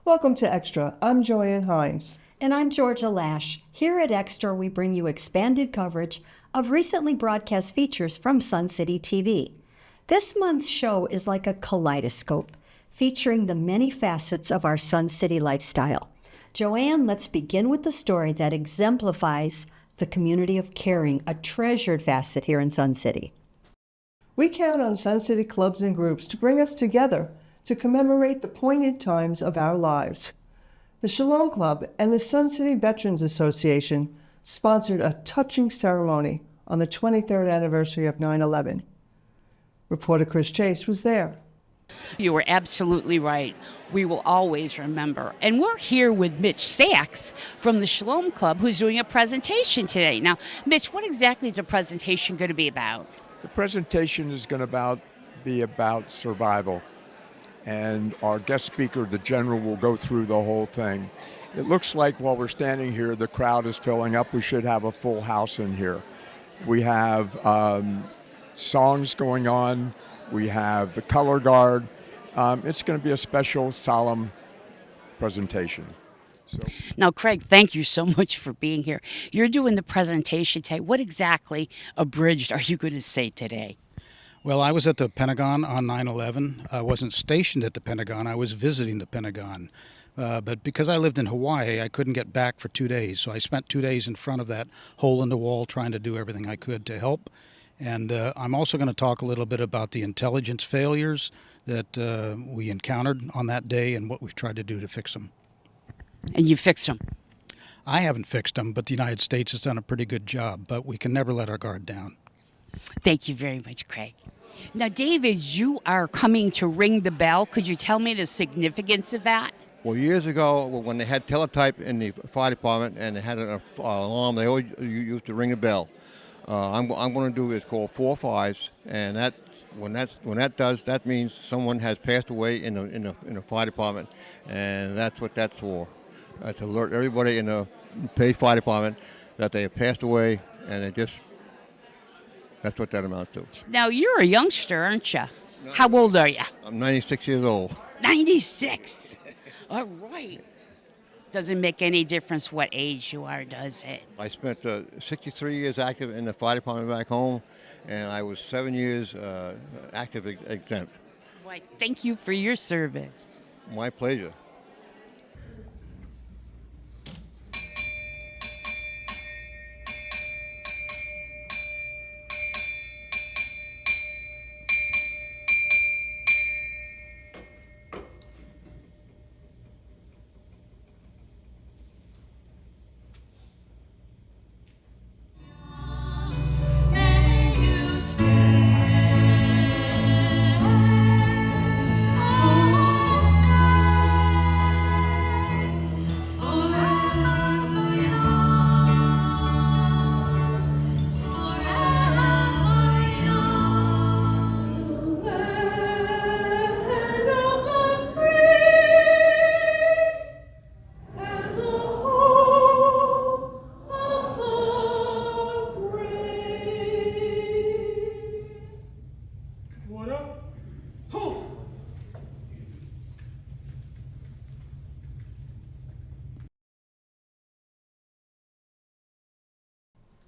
Welcome to Extra. I'm Joanne Hines. And I'm Georgia Lash. Here at Extra, we bring you expanded coverage of recently broadcast features from Sun City TV. This month's show is like a kaleidoscope, featuring the many facets of our Sun City lifestyle. Joanne, let's begin with the story that exemplifies the community of caring, a treasured facet here in Sun City. We count on Sun City clubs and groups to bring us together to commemorate the poignant times of our lives. The Shalom Club and the Sun City Veterans Association sponsored a touching ceremony on the 23rd anniversary of 9/11. Reporter Chris Chase was there. You were absolutely right. We will always remember. And we're here with Mitch Sachs from the Shalom Club, who's doing a presentation today. Now, Mitch, what exactly is the presentation going to be about? The presentation is going to be about survival. And our guest speaker, the general, will go through the whole thing. It looks like while we're standing here, the crowd is filling up. We should have a full house in here. We have songs going on. We have the color guard. It's going to be a special, solemn presentation. Now, Craig, thank you so much for being here. You're doing the presentation today. What exactly, abridged, are you going to say today? Well, I was at the Pentagon on 9/11. I wasn't stationed at the Pentagon. I was visiting the Pentagon. But because I lived in Hawaii, I couldn't get back for 2 days. So I spent 2 days in front of that hole in the wall trying to do everything I could to help. And I'm also going to talk a little bit about the intelligence failures that we encountered on that day and what we've tried to do to fix them. And you fixed them? I haven't fixed them, but the United States has done a pretty good job. But we can never let our guard down. Thank you very much, Craig. Now, David, you are coming to ring the bell. Could you tell me the significance of that? Well, years ago, when they had teletype in the fire department and they had an alarm, they always used to ring the bell. I'm going to do is called 4 5s, and when that does, that means someone has passed away in the fire department, and that's what that's for, to alert everybody in the paid fire department that they have passed away, and that's what that amounts to. Now, you're a youngster, aren't you? How old are you? I'm 96 years old. 96. All right. Doesn't make any difference what age you are, does it? I spent 63 years active in the fire department back home, and I was 7 years active exempt. Why, thank you for your service. My pleasure.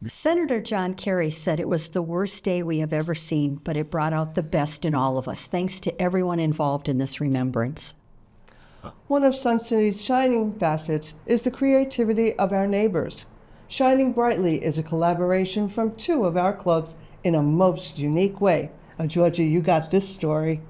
Senator John Kerry said it was the worst day we have ever seen, but it brought out the best in all of us, thanks to everyone involved in this remembrance. One of Sun City's shining facets is the creativity of our neighbors. Shining Brightly is a collaboration from 2 of our clubs in a most unique way. Georgia, you got this story.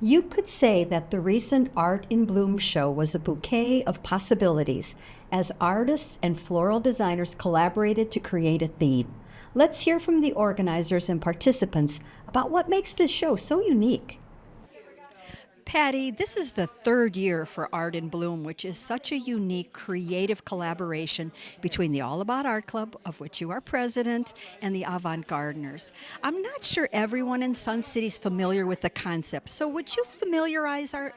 You could say that the recent Art in Bloom show was a bouquet of possibilities as artists and floral designers collaborated to create a theme. Let's hear from the organizers and participants about what makes this show so unique. Patty, this is the 3rd year for Art in Bloom, which is such a unique, creative collaboration between the All About Art Club, of which you are president, and the Avant-Gardeners. I'm not sure everyone in Sun City is familiar with the concept, so would you familiarize our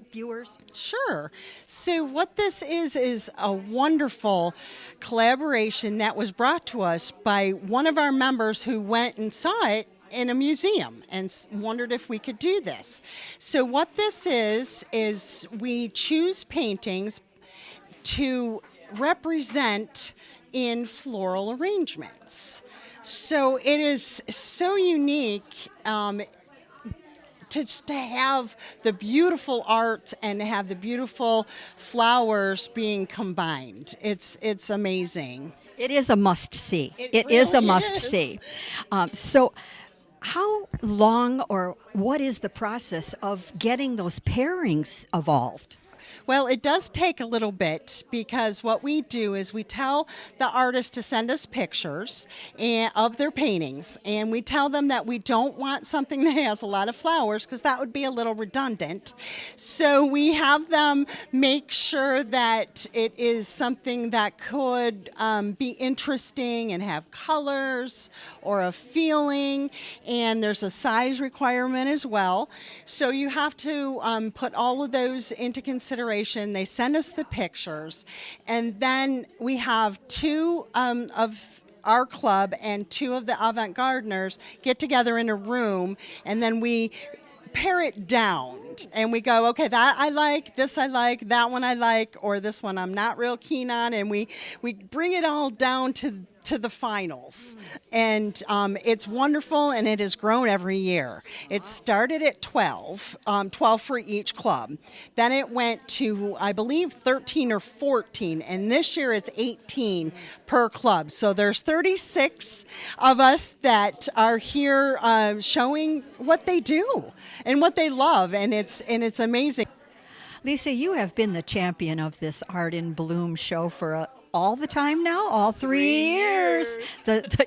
viewers? Sure. So what this is a wonderful collaboration that was brought to us by one of our members who went and saw it in a museum and wondered if we could do this. So what this is we choose paintings to represent in floral arrangements. So it is so unique to have the beautiful art and to have the beautiful flowers being combined. It's amazing. It is a must-see. It really is a must-see. So how long or what is the process of getting those pairings evolved? Well, it does take a little bit because what we do is we tell the artist to send us pictures of their paintings, and we tell them that we don't want something that has a lot of flowers because that would be a little redundant. So we have them make sure that it is something that could be interesting and have colors or a feeling, and there's a size requirement as well. So you have to put all of those into consideration. They send us the pictures, and then we have two of our club and two of the avant-gardeners get together in a room, and then we pare it down and we go, okay, that I like, this I like, that one I like, or this one I'm not real keen on, and we bring it all down to the finals. And it's wonderful, and it has grown every year. It started at 12 for each club. Then it went to, I believe, 13 or 14, and this year it's 18 per club. So there's 36 of us that are here showing what they do and what they love, and it's amazing. Lisa, you have been the champion of this Art in Bloom show for all the time now, all 3 years.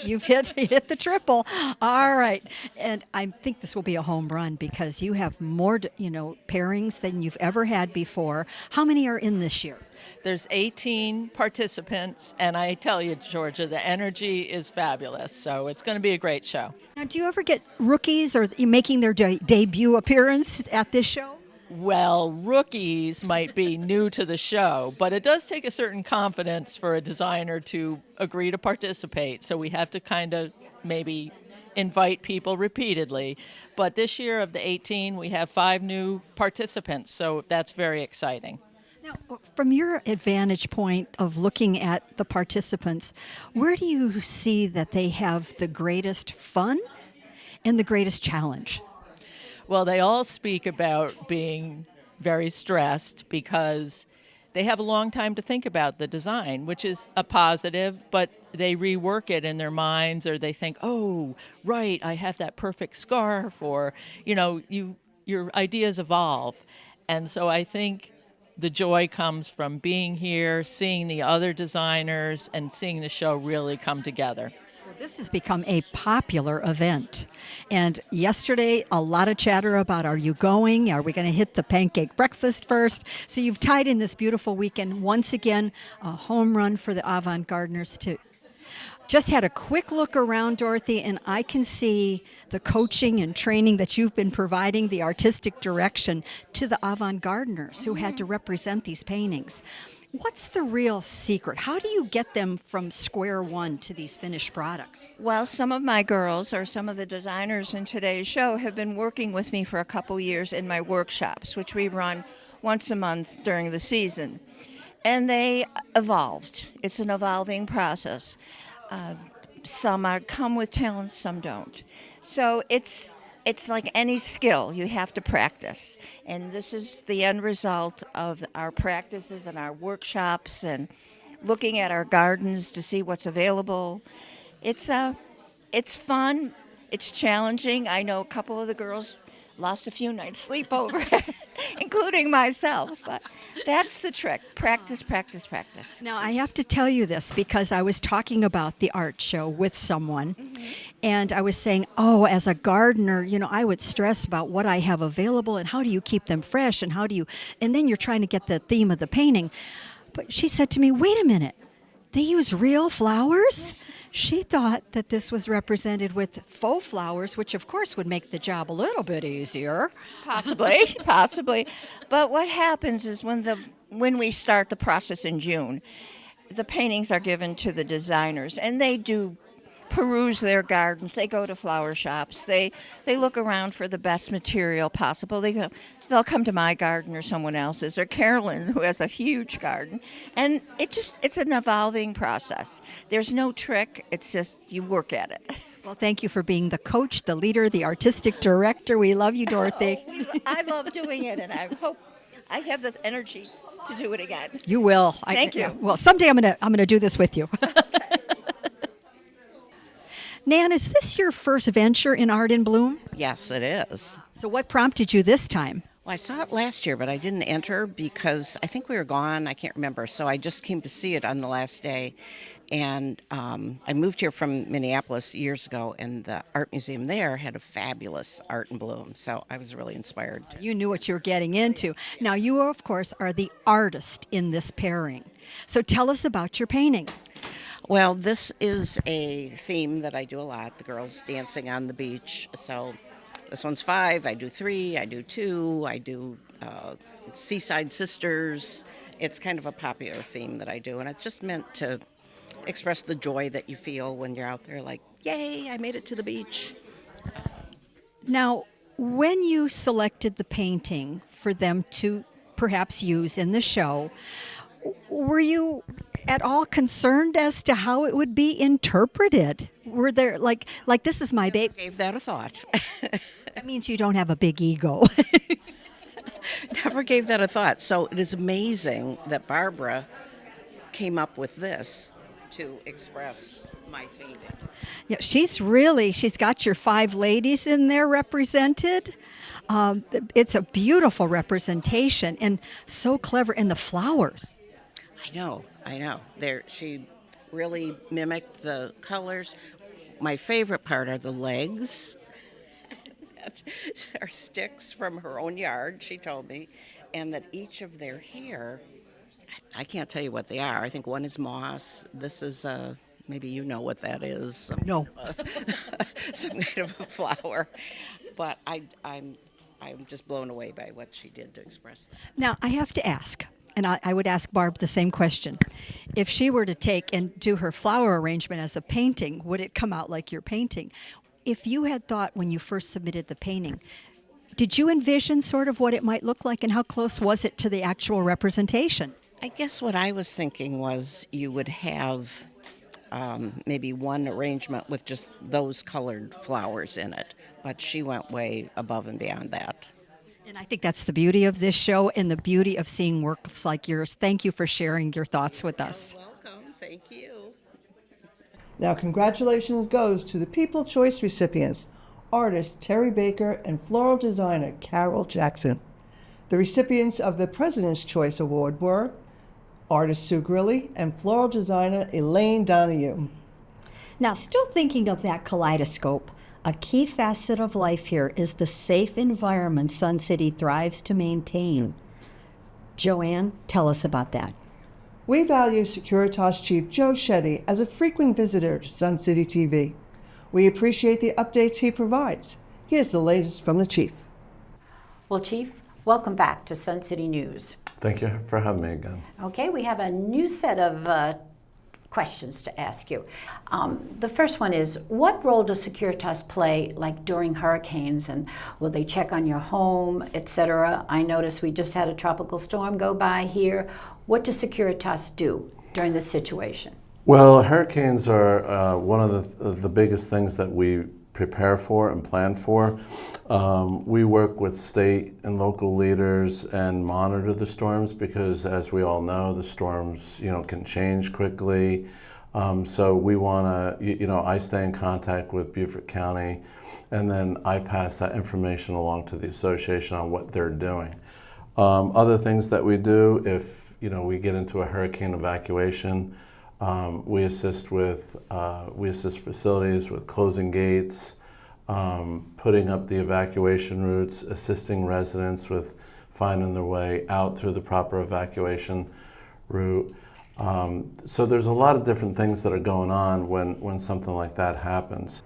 You've hit the triple. All right. And I think this will be a home run because you have more, pairings than you've ever had before. How many are in this year? There's 18 participants, and I tell you, Georgia, the energy is fabulous. So it's going to be a great show. Now, do you ever get rookies or making their debut appearance at this show? Well, rookies might be new to the show, but it does take a certain confidence for a designer to agree to participate. So we have to kind of maybe invite people repeatedly. But this year of the 18, we have 5 new participants, so that's very exciting. Now, from your vantage point of looking at the participants, where do you see that they have the greatest fun and the greatest challenge? Well, they all speak about being very stressed because they have a long time to think about the design, which is a positive, but they rework it in their minds, or they think, oh, right, I have that perfect scarf, or, your ideas evolve. And so I think the joy comes from being here, seeing the other designers, and seeing the show really come together. This has become a popular event. And yesterday, a lot of chatter about, are you going? Are we going to hit the pancake breakfast first? So you've tied in this beautiful weekend. Once again, a home run for the avant-gardeners too. Just had a quick look around, Dorothy, and I can see the coaching and training that you've been providing, the artistic direction to the avant-gardeners who had to represent these paintings. What's the real secret? How do you get them from square one to these finished products? Well, some of my girls or some of the designers in today's show have been working with me for a couple years in my workshops, which we run once a month during the season. And they evolved. It's an evolving process. Some come with talent, some don't. So it's like any skill. You have to practice. And this is the end result of our practices and our workshops and looking at our gardens to see what's available. It's fun. It's challenging. I know a couple of the girls lost a few nights sleep over it, including myself. But that's the trick. Practice, practice, practice. Now, I have to tell you this because I was talking about the art show with someone, and I was saying, as a gardener, I would stress about what I have available and how do you keep them fresh and and then you're trying to get the theme of the painting. But she said to me, wait a minute, they use real flowers? She thought that this was represented with faux flowers, which of course would make the job a little bit easier. Possibly. But what happens is when we start the process in June, the paintings are given to the designers, and they do peruse their gardens. They go to flower shops. They look around for the best material possible. They'll come to my garden or someone else's, or Carolyn, who has a huge garden. And it's an evolving process. There's no trick. It's just you work at it. Well, thank you for being the coach, the leader, the artistic director. We love you, Dorothy. I love doing it, and I hope I have the energy to do it again. You will. Thank you. Well, someday I'm gonna do this with you. Nan, is this your first venture in Art in Bloom? Yes, it is. So what prompted you this time? Well, I saw it last year, but I didn't enter because I think we were gone. I can't remember. So I just came to see it on the last day. And I moved here from Minneapolis years ago, and the art museum there had a fabulous Art in Bloom. So I was really inspired. You knew what you were getting into. Now, you, of course, are the artist in this pairing. So tell us about your painting. Well, this is a theme that I do a lot, the girls dancing on the beach. So this one's 5, I do 3, I do 2, I do Seaside Sisters. It's kind of a popular theme that I do, and it's just meant to express the joy that you feel when you're out there like, yay, I made it to the beach. Now, when you selected the painting for them to perhaps use in the show, were you at all concerned as to how it would be interpreted? Were there, like this is my baby? Gave that a thought. That means you don't have a big ego. Never gave that a thought. So it is amazing that Barbara came up with this to express my painting. Yeah, she's got your 5 ladies in there represented. It's a beautiful representation and so clever. And the flowers. I know. She really mimicked the colors. My favorite part are the legs. That are sticks from her own yard, she told me, and that each of their hair, I can't tell you what they are. I think one is moss. This is maybe you know what that is. No. Some kind of a flower. But I'm just blown away by what she did to express that. Now, I have to ask, and I would ask Barb the same question. If she were to take and do her flower arrangement as a painting, would it come out like your painting? If you had thought when you first submitted the painting, did you envision sort of what it might look like, and how close was it to the actual representation? I guess what I was thinking was you would have maybe one arrangement with just those colored flowers in it, but she went way above and beyond that. And I think that's the beauty of this show and the beauty of seeing works like yours. Thank you for sharing your thoughts with us. You're welcome. Thank you. Now, congratulations goes to the People Choice recipients, artist Terry Baker and floral designer Carol Jackson. The recipients of the President's Choice Award were artist Sue Grilly and floral designer Elaine Donahue. Now, still thinking of that kaleidoscope, a key facet of life here is the safe environment Sun City thrives to maintain. Joanne, tell us about that. We value Securitas Chief Joe Schetting as a frequent visitor to Sun City TV. We appreciate the updates he provides. Here's the latest from the Chief. Well, Chief, welcome back to Sun City News. Thank you for having me again. Okay, we have a new set of questions to ask you. The first one is, what role does Securitas play like during hurricanes, and will they check on your home, etc.? I noticed we just had a tropical storm go by here. What does Securitas do during this situation? Well, hurricanes are one of the biggest things that we prepare for and plan for. We work with state and local leaders and monitor the storms because, as we all know, the storms can change quickly. So we want to, I stay in contact with Beaufort County, and then I pass that information along to the association on what they're doing. Other things that we do, if we get into a hurricane evacuation, we assist facilities with closing gates, putting up the evacuation routes, assisting residents with finding their way out through the proper evacuation route. So there's a lot of different things that are going on when something like that happens.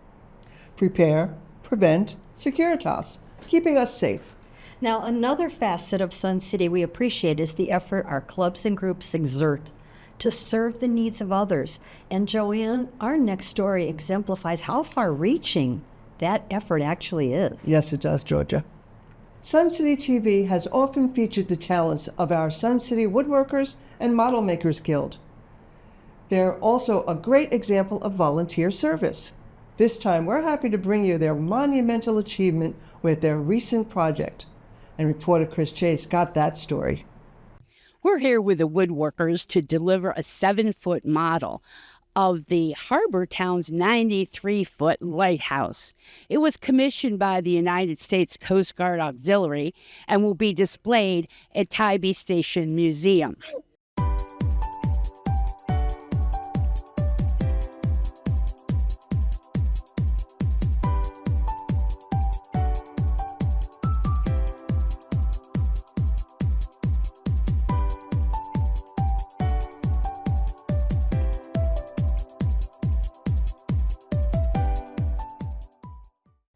Prepare, prevent, Securitas, keeping us safe. Now, another facet of Sun City we appreciate is the effort our clubs and groups exert to serve the needs of others. And Joanne, our next story exemplifies how far-reaching that effort actually is. Yes, it does, Georgia. Sun City TV has often featured the talents of our Sun City Woodworkers and Modelmakers Guild. They're also a great example of volunteer service. This time, we're happy to bring you their monumental achievement with their recent project. And reporter Chris Chase got that story. We're here with the Woodworkers to deliver a 7-foot model of the harbor town's 93-foot lighthouse. It was commissioned by the United States Coast Guard Auxiliary and will be displayed at Tybee Station Museum.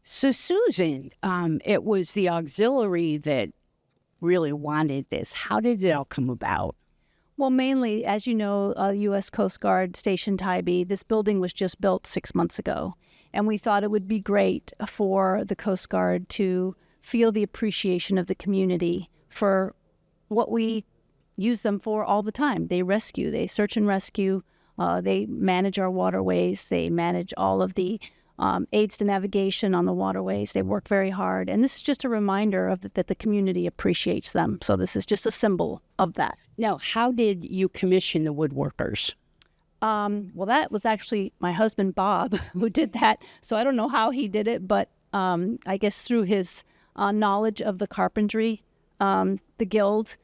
So Susan, it was the auxiliary that really wanted this. How did it all come about? Well, mainly, as you know, U.S. Coast Guard Station Tybee, this building was just built 6 months ago. And we thought it would be great for the Coast Guard to feel the appreciation of the community for what we use them for all the time. They rescue, they search and rescue, they manage our waterways, they manage all of the aids to navigation on the waterways. They work very hard. And this is just a reminder of that the community appreciates them. So this is just a symbol of that. Now, how did you commission the woodworkers? Well, that was actually my husband, Bob, who did that. So I don't know how he did it, but I guess through his knowledge of the carpentry, the guild,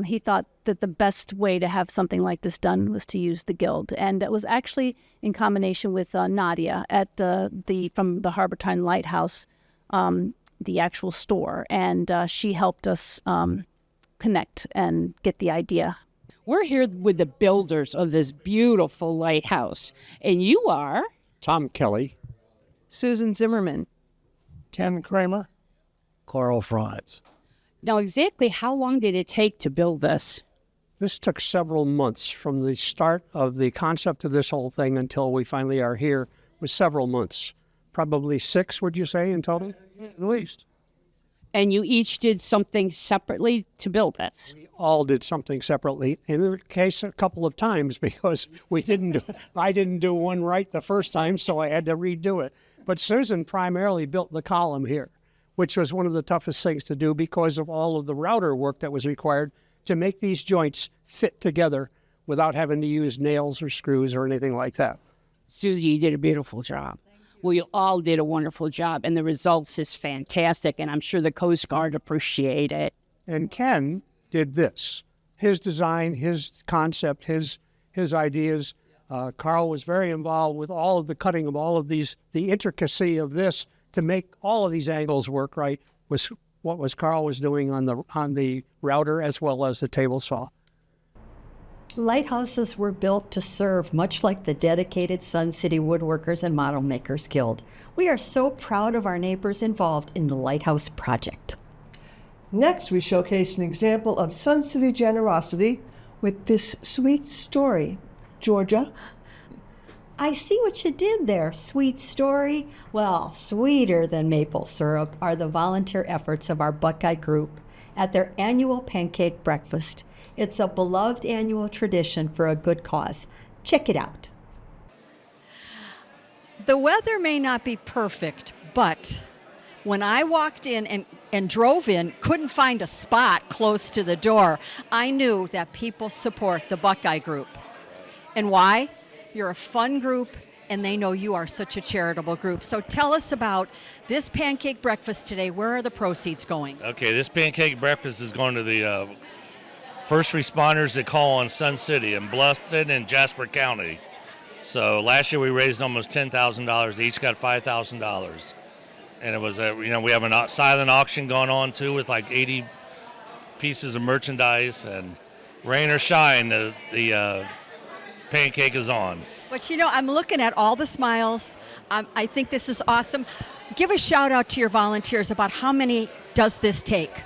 he thought that the best way to have something like this done was to use the guild. And it was actually in combination with Nadia at from the Harbortown Lighthouse, the actual store. And she helped us connect and get the idea. We're here with the builders of this beautiful lighthouse. And you are? Tom Kelly. Susan Zimmerman. Ken Kramer. Carl Franz. Now, exactly how long did it take to build this? This took several months. From the start of the concept of this whole thing until we finally are here was several months. Probably 6, would you say, in total? At least. And you each did something separately to build this? We all did something separately. In the case, a couple of times, because I didn't do one right the first time, so I had to redo it. But Susan primarily built the column here, which was one of the toughest things to do because of all of the router work that was required to make these joints fit together without having to use nails or screws or anything like that. Susie, you did a beautiful job. Well, you all did a wonderful job, and the results is fantastic, and I'm sure the Coast Guard appreciate it. And Ken did this. His design, his concept, his ideas. Carl was very involved with all of the cutting of all of these, the intricacy of this to make all of these angles work right was what Carl was doing on the router as well as the table saw. Lighthouses were built to serve, much like the dedicated Sun City Woodworkers and Modelmakers Guild. We are so proud of our neighbors involved in the Lighthouse Project. Next, we showcase an example of Sun City generosity with this sweet story. Georgia? I see what you did there, sweet story. Well, sweeter than maple syrup are the volunteer efforts of our Buckeye group at their annual pancake breakfast. It's a beloved annual tradition for a good cause. Check it out. The weather may not be perfect, but when I walked in and drove in, couldn't find a spot close to the door, I knew that people support the Buckeye group. And why? You're a fun group, and they know you are such a charitable group. So tell us about this pancake breakfast today. Where are the proceeds going? Okay, this pancake breakfast is going to the first responders that call on Sun City in Bluffton and Jasper County. So last year we raised almost $10,000. They each got $5,000. And it was we have a silent auction going on too with like 80 pieces of merchandise, and rain or shine, the pancake is on. But I'm looking at all the smiles. I think this is awesome. Give a shout out to your volunteers about how many does this take?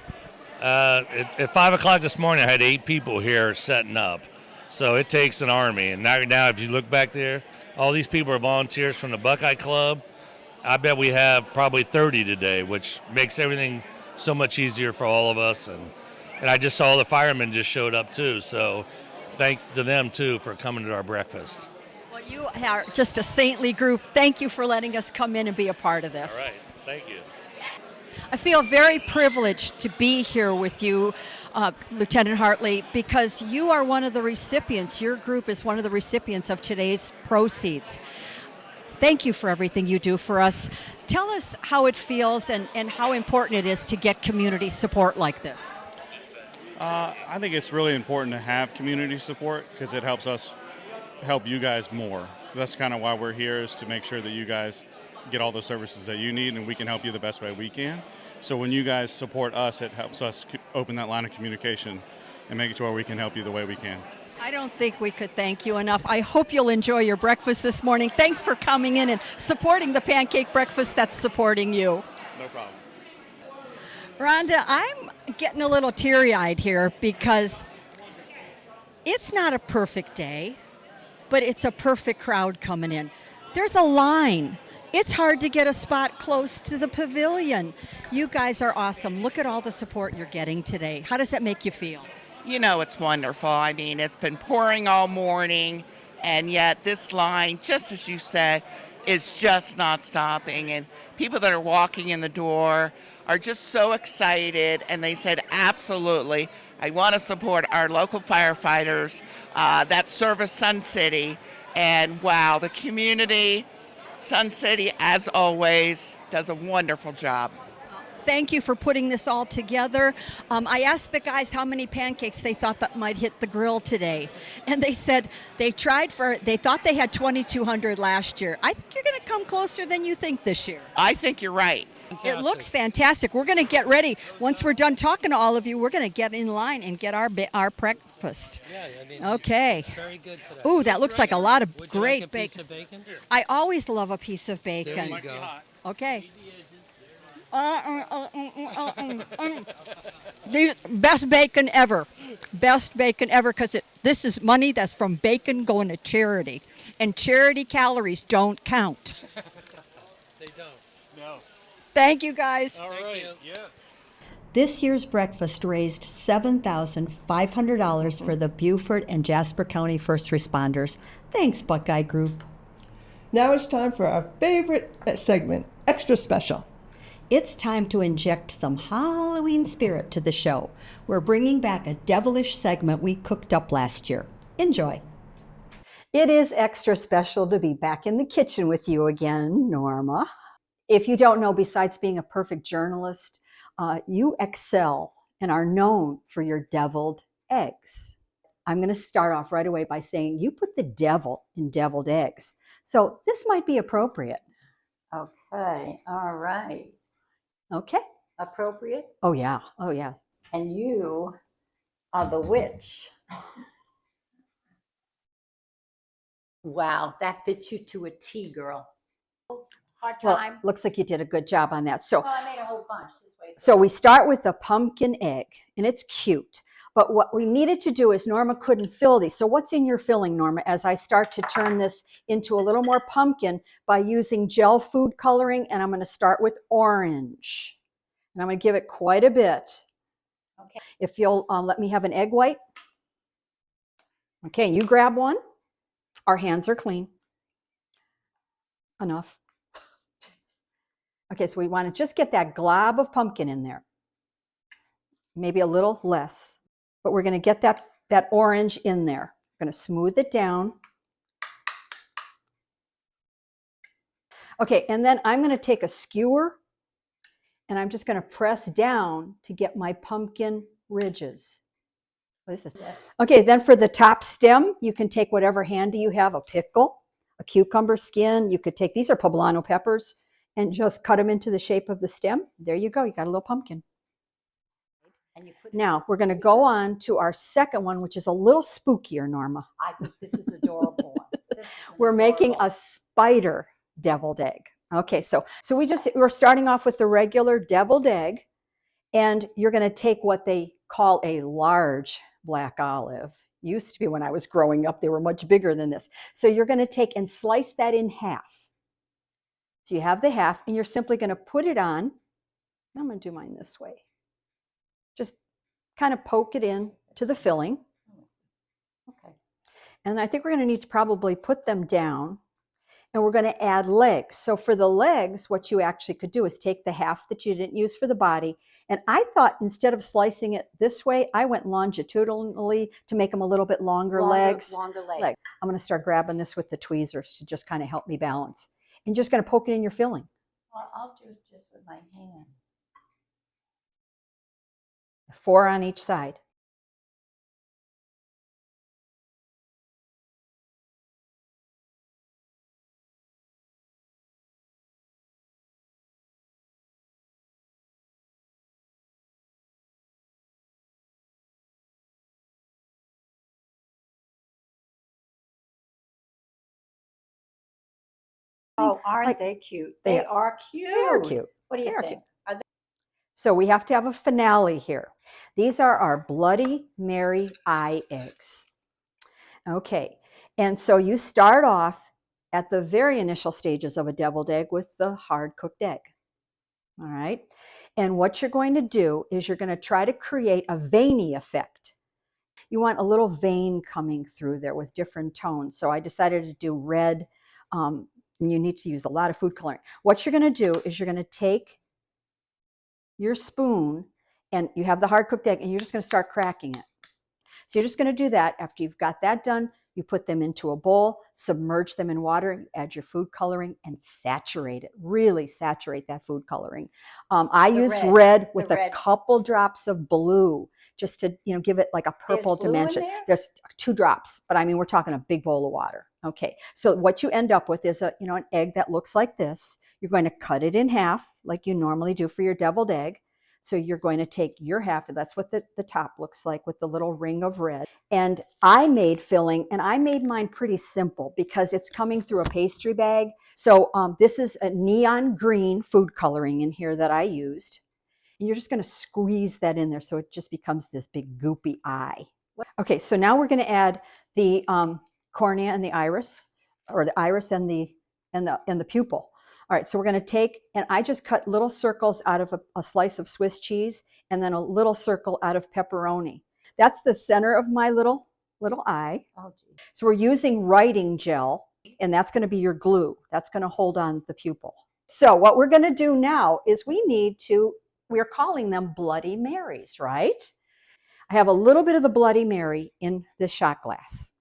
At 5 o'clock this morning, I had 8 people here setting up. So it takes an army. And now if you look back there, all these people are volunteers from the Buckeye Club. I bet we have probably 30 today, which makes everything so much easier for all of us. And I just saw the firemen just showed up too. So thanks to them too for coming to our breakfast. Well, you are just a saintly group. Thank you for letting us come in and be a part of this. All right, thank you. I feel very privileged to be here with you, Lieutenant Hartley, because you are one of the recipients. Your group is one of the recipients of today's proceeds. Thank you for everything you do for us. Tell us how it feels and how important it is to get community support like this. I think it's really important to have community support because it helps us help you guys more. So that's kind of why we're here, is to make sure that you guys get all the services that you need and we can help you the best way we can. So when you guys support us, it helps us open that line of communication and make it to where we can help you the way we can. I don't think we could thank you enough. I hope you'll enjoy your breakfast this morning. Thanks for coming in and supporting the Pancake Breakfast that's supporting you. No problem. Rhonda, I'm getting a little teary-eyed here because it's not a perfect day, but it's a perfect crowd coming in. There's a line. It's hard to get a spot close to the pavilion. You guys are awesome. Look at all the support you're getting today. How does that make you feel? You know, it's wonderful. I mean, it's been pouring all morning, and yet this line, just as you said, is just not stopping. And people that are walking in the door are just so excited, and they said, absolutely, I want to support our local firefighters that service Sun City. And wow, the community, Sun City, as always, does a wonderful job. Thank you for putting this all together. I asked the guys how many pancakes they thought that might hit the grill today. And they said they thought they had 2,200 last year. I think you're going to come closer than you think this year. I think you're right. It looks fantastic. We're going to get ready. Once we're done talking to all of you, we're going to get in line and get our breakfast. Okay. Very good for that. Ooh, that looks like a lot of Would you great like a piece bacon. of bacon? I always love a piece of bacon. There you go. Okay. The best bacon ever. Best bacon ever, because this is money that's from bacon going to charity. And charity calories don't count. They don't. No. Thank you, guys. All right. Yeah. This year's breakfast raised $7,500 for the Beaufort and Jasper County first responders. Thanks, Buckeye Group. Now it's time for our favorite segment, Extra Special. It's time to inject some Halloween spirit to the show. We're bringing back a devilish segment we cooked up last year. Enjoy. It is extra special to be back in the kitchen with you again, Norma. If you don't know, besides being a perfect journalist, you excel and are known for your deviled eggs. I'm going to start off right away by saying you put the devil in deviled eggs. So this might be appropriate. Okay, all right. Okay. Appropriate? Oh, yeah. Oh, yeah. And you are the witch. Wow, that fits you to a T, girl. Hard Well, time. looks like you did a good job on that. So, Oh, I made a whole bunch this way. so we start with the pumpkin egg, and it's cute. But what we needed to do is Norma couldn't fill these. So what's in your filling, Norma, as I start to turn this into a little more pumpkin by using gel food coloring, and I'm going to start with orange. And I'm going to give it quite a bit. Okay. If you'll let me have an egg white. Okay, you grab one. Our hands are clean. Enough. Okay, so we want to just get that glob of pumpkin in there. Maybe a little less. But we're going to get that orange in there. We're going to smooth it down. Okay, and then I'm going to take a skewer and I'm just going to press down to get my pumpkin ridges. This is okay. Then for the top stem, you can take whatever handy you have, a pickle, a cucumber skin. You could take, these are poblano peppers, and just cut them into the shape of the stem. There you go. You got a little pumpkin. Now we're going to go on to our second one, which is a little spookier, Norma. I think this is adorable. We're making a spider deviled egg. Okay, so we're starting off with the regular deviled egg, and you're going to take what they call a large black olive. Used to be when I was growing up, they were much bigger than this. So you're going to take and slice that in half. So you have the half, and you're simply going to put it on. I'm going to do mine this way. Just kind of poke it in to the filling. Okay. And I think we're going to need to probably put them down, and we're going to add legs. So for the legs, what you actually could do is take the half that you didn't use for the body, and I thought instead of slicing it this way, I went longitudinally to make them a little bit longer legs. Longer legs. I'm going to start grabbing this with the tweezers to just kind of help me balance. And just going to poke it in your filling. Well, I'll do it just with my hand. 4 on each side. Oh, aren't Like, they cute? they They are cute. They are cute. What do They you are think? cute. Are they? So we have to have a finale here. These are our Bloody Mary eye eggs. Okay, and so you start off at the very initial stages of a deviled egg with the hard cooked egg. All right, and what you're going to do is you're going to try to create a veiny effect. You want a little vein coming through there with different tones. So I decided to do red, and you need to use a lot of food coloring. What you're going to do is you're going to take your spoon, and you have the hard cooked egg, and you're just going to start cracking it. So you're just going to do that. After you've got that done, you put them into a bowl, submerge them in water, you add your food coloring, and saturate it. Really saturate that food coloring. I used red with a couple drops of blue, just to give it like a purple dimension. There's 2 drops, but I mean, we're talking a big bowl of water. Okay, so what you end up with is an egg that looks like this. You're going to cut it in half like you normally do for your deviled egg. So you're going to take your half, and that's what the top looks like with the little ring of red. And I made filling, and I made mine pretty simple because it's coming through a pastry bag. So this is a neon green food coloring in here that I used. And you're just going to squeeze that in there so it just becomes this big goopy eye. Okay, so now we're going to add the cornea and the iris, or the iris and the pupil. All right, so we're going to take, and I just cut little circles out of a slice of Swiss cheese, and then a little circle out of pepperoni. That's the center of my little eye. Oh, geez. So we're using writing gel, and that's going to be your glue. That's going to hold on the pupil. So what we're going to do now is we're calling them Bloody Marys, right? I have a little bit of the Bloody Mary in this shot glass.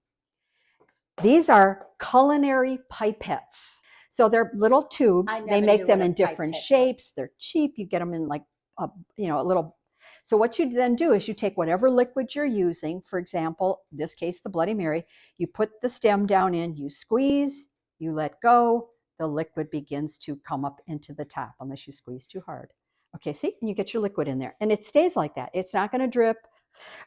These are culinary pipettes. So they're little tubes. They make them in different shapes. They're cheap. You get them in like a little. So what you then do is you take whatever liquid you're using. For example, in this case, the Bloody Mary. You put the stem down in. You squeeze. You let go. The liquid begins to come up into the top, unless you squeeze too hard. Okay, see, and you get your liquid in there, and it stays like that. It's not going to drip.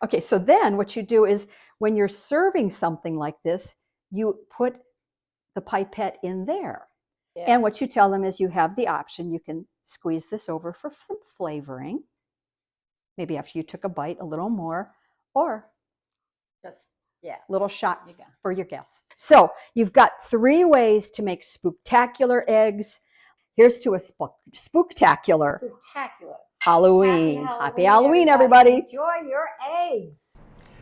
Okay, so then what you do is when you're serving something like this, you put the pipette in there. Yeah. And what you tell them is you have the option. You can squeeze this over for some flavoring. Maybe after you took a bite, a little more, or Just, a little shot for your guests. So you've got 3 ways to make spooktacular eggs. Here's to a spooktacular Halloween. Happy Halloween, everybody. Enjoy your eggs.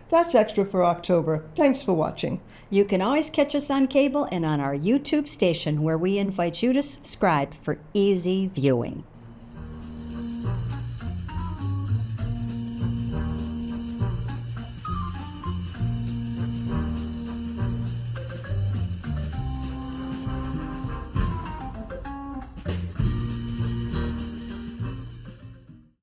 That's extra for October. Thanks for watching. You can always catch us on cable and on our YouTube station, where we invite you to subscribe for easy viewing.